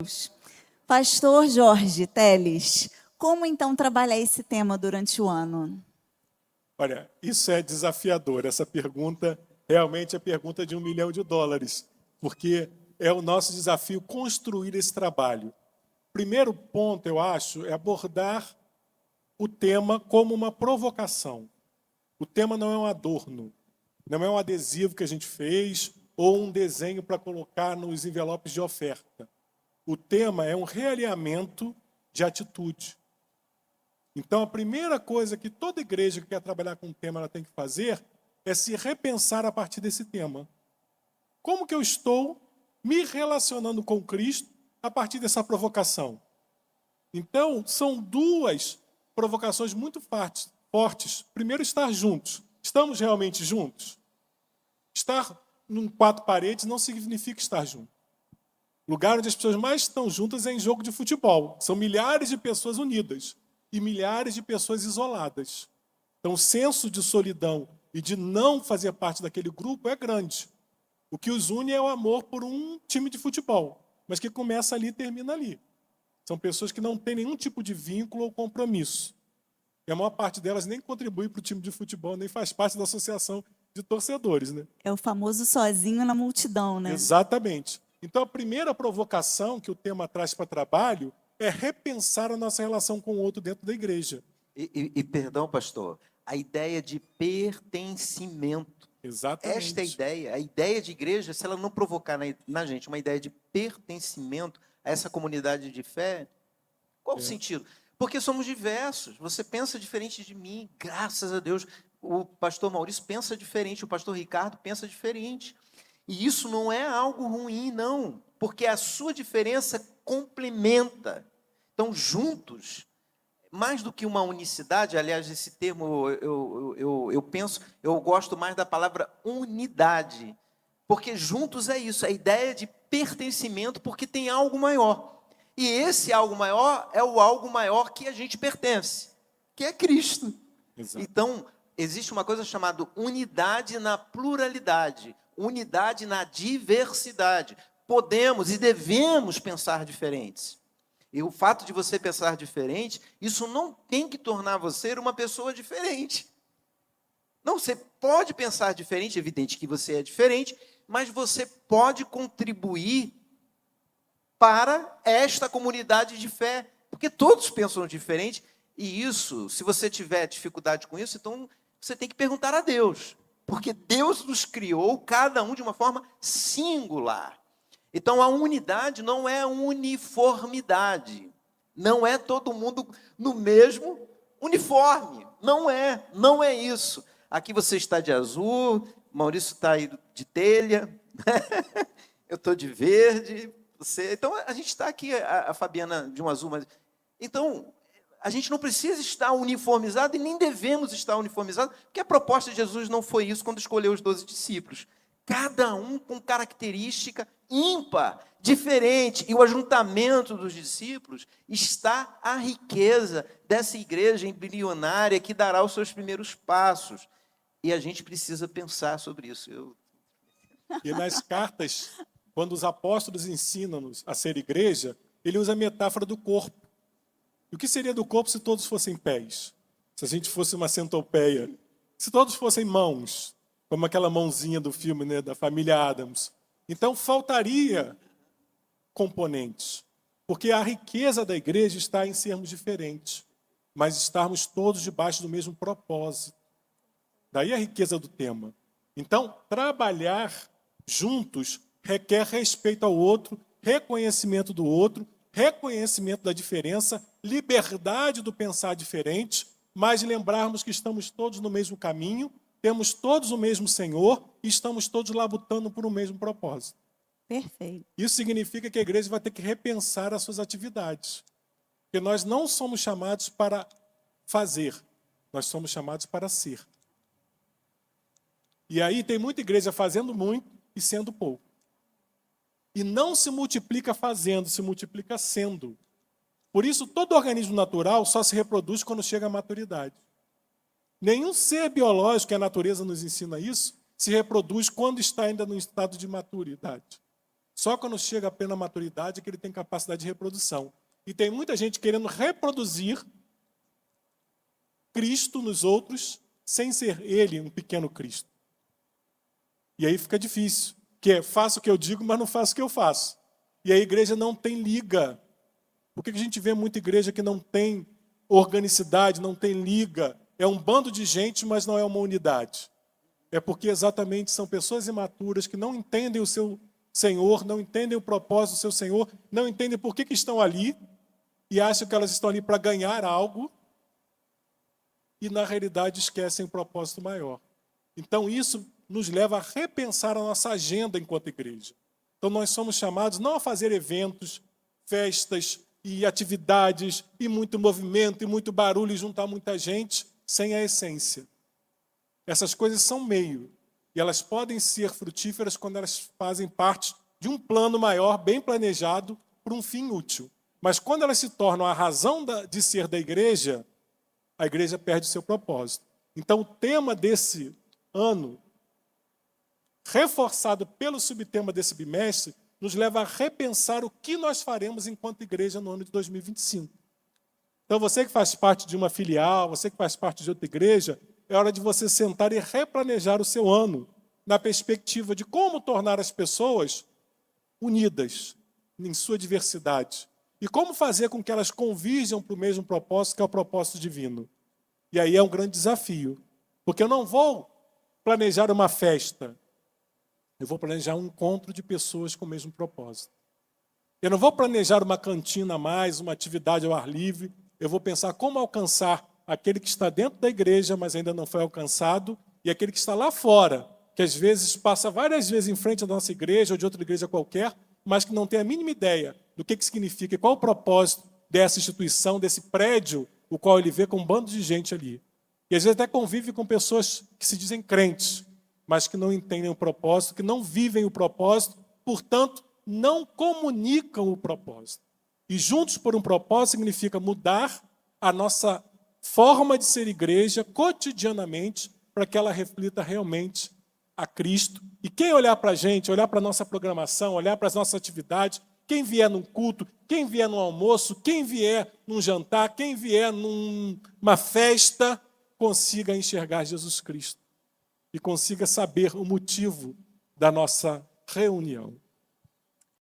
Deus. Pastor Jorge Teles, como então trabalhar esse tema durante o ano? Olha, isso é desafiador. Essa pergunta realmente é a pergunta de $1 milhão, porque é o nosso desafio construir esse trabalho. Primeiro ponto, eu acho, é abordar o tema como uma provocação. O tema não é um adorno, não é um adesivo que a gente fez ou um desenho para colocar nos envelopes de oferta. O tema é um realinhamento de atitude. Então, a primeira coisa que toda igreja que quer trabalhar com o tema ela tem que fazer é se repensar a partir desse tema. Como que eu estou me relacionando com Cristo a partir dessa provocação? Então, são duas provocações muito fortes. Primeiro, estar juntos. Estamos realmente juntos? Estar em 4 paredes não significa estar junto. O lugar onde as pessoas mais estão juntas é em jogo de futebol. São milhares de pessoas unidas e milhares de pessoas isoladas. Então, o senso de solidão e de não fazer parte daquele grupo é grande. O que os une é o amor por um time de futebol, mas que começa ali e termina ali. São pessoas que não têm nenhum tipo de vínculo ou compromisso. E a maior parte delas nem contribui para o time de futebol, nem faz parte da associação de torcedores, né? É o famoso sozinho na multidão, né? Exatamente. Então, a primeira provocação que o tema traz para trabalho é repensar a nossa relação com o outro dentro da igreja. Perdão, pastor, a ideia de pertencimento. Exatamente. Esta é a ideia de igreja, se ela não provocar na gente uma ideia de pertencimento a essa comunidade de fé, qual o sentido? Porque somos diversos, você pensa diferente de mim, graças a Deus. O pastor Maurício pensa diferente, o pastor Ricardo pensa diferente. E isso não é algo ruim, não, porque a sua diferença complementa. Então, juntos, mais do que uma unicidade, aliás, esse termo eu gosto mais da palavra unidade, porque juntos é isso, a ideia de pertencimento, porque tem algo maior. E esse algo maior é o algo maior que a gente pertence, que é Cristo. Exato. Então, existe uma coisa chamada unidade na pluralidade, unidade na diversidade. Podemos e devemos pensar diferentes. E o fato de você pensar diferente, isso não tem que tornar você uma pessoa diferente. Não, você pode pensar diferente, é evidente que você é diferente, mas você pode contribuir para esta comunidade de fé, porque todos pensam diferente, e isso, se você tiver dificuldade com isso, então você tem que perguntar a Deus, porque Deus nos criou, cada um de uma forma singular. Então, a unidade não é uniformidade, não é todo mundo no mesmo uniforme, não é isso. Aqui você está de azul, Maurício está aí de telha, eu estou de verde, então a gente está aqui, a Fabiana de um azul, mas então a gente não precisa estar uniformizado e nem devemos estar uniformizado, porque a proposta de Jesus não foi isso quando escolheu os 12 discípulos. Cada um com característica ímpar, diferente, e o ajuntamento dos discípulos está a riqueza dessa igreja embrionária que dará os seus primeiros passos. E a gente precisa pensar sobre isso. E nas cartas, quando os apóstolos ensinam-nos a ser igreja, ele usa a metáfora do corpo. E o que seria do corpo se todos fossem pés? Se a gente fosse uma centopeia? Se todos fossem mãos, como aquela mãozinha do filme, né, da família Addams. Então, faltaria componentes. Porque a riqueza da igreja está em sermos diferentes, mas estarmos todos debaixo do mesmo propósito. Daí a riqueza do tema. Então, trabalhar juntos requer respeito ao outro, reconhecimento do outro, reconhecimento da diferença, liberdade do pensar diferente, mas lembrarmos que estamos todos no mesmo caminho, temos todos o mesmo Senhor e estamos todos labutando por um mesmo propósito. Perfeito. Isso significa que a igreja vai ter que repensar as suas atividades. Porque nós não somos chamados para fazer, nós somos chamados para ser. E aí tem muita igreja fazendo muito e sendo pouco. E não se multiplica fazendo, se multiplica sendo. Por isso, todo organismo natural só se reproduz quando chega à maturidade. Nenhum ser biológico, que a natureza nos ensina isso, se reproduz quando está ainda no estado de maturidade. Só quando chega a plena maturidade é que ele tem capacidade de reprodução. E tem muita gente querendo reproduzir Cristo nos outros, sem ser ele um pequeno Cristo. E aí fica difícil, que é faço o que eu digo, mas não faço o que eu faço. E a igreja não tem liga. Por que a gente vê muita igreja que não tem organicidade, não tem liga? É um bando de gente, mas não é uma unidade. É porque exatamente são pessoas imaturas que não entendem o seu Senhor, não entendem o propósito do seu Senhor, não entendem por que estão ali e acham que elas estão ali para ganhar algo e, na realidade, esquecem o propósito maior. Então, isso nos leva a repensar a nossa agenda enquanto igreja. Então, nós somos chamados não a fazer eventos, festas e atividades, e muito movimento, e muito barulho, e juntar muita gente, sem a essência. Essas coisas são meio, e elas podem ser frutíferas quando elas fazem parte de um plano maior, bem planejado, para um fim útil. Mas quando elas se tornam a razão de ser da igreja, a igreja perde o seu propósito. Então, o tema desse ano, reforçado pelo subtema desse bimestre, nos leva a repensar o que nós faremos enquanto igreja no ano de 2025. Então, você que faz parte de uma filial, você que faz parte de outra igreja, é hora de você sentar e replanejar o seu ano, na perspectiva de como tornar as pessoas unidas em sua diversidade. E como fazer com que elas convirjam para o mesmo propósito, que é o propósito divino. E aí é um grande desafio. Porque eu não vou planejar uma festa. Eu vou planejar um encontro de pessoas com o mesmo propósito. Eu não vou planejar uma cantina a mais, uma atividade ao ar livre. Eu vou pensar como alcançar aquele que está dentro da igreja, mas ainda não foi alcançado, e aquele que está lá fora, que às vezes passa várias vezes em frente à nossa igreja ou de outra igreja qualquer, mas que não tem a mínima ideia do que significa e qual o propósito dessa instituição, desse prédio, o qual ele vê com um bando de gente ali. E às vezes até convive com pessoas que se dizem crentes, mas que não entendem o propósito, que não vivem o propósito, portanto, não comunicam o propósito. E juntos por um propósito significa mudar a nossa forma de ser igreja cotidianamente para que ela reflita realmente a Cristo. E quem olhar para a gente, olhar para a nossa programação, olhar para as nossas atividades, quem vier num culto, quem vier num almoço, quem vier num jantar, quem vier numa festa, consiga enxergar Jesus Cristo e consiga saber o motivo da nossa reunião.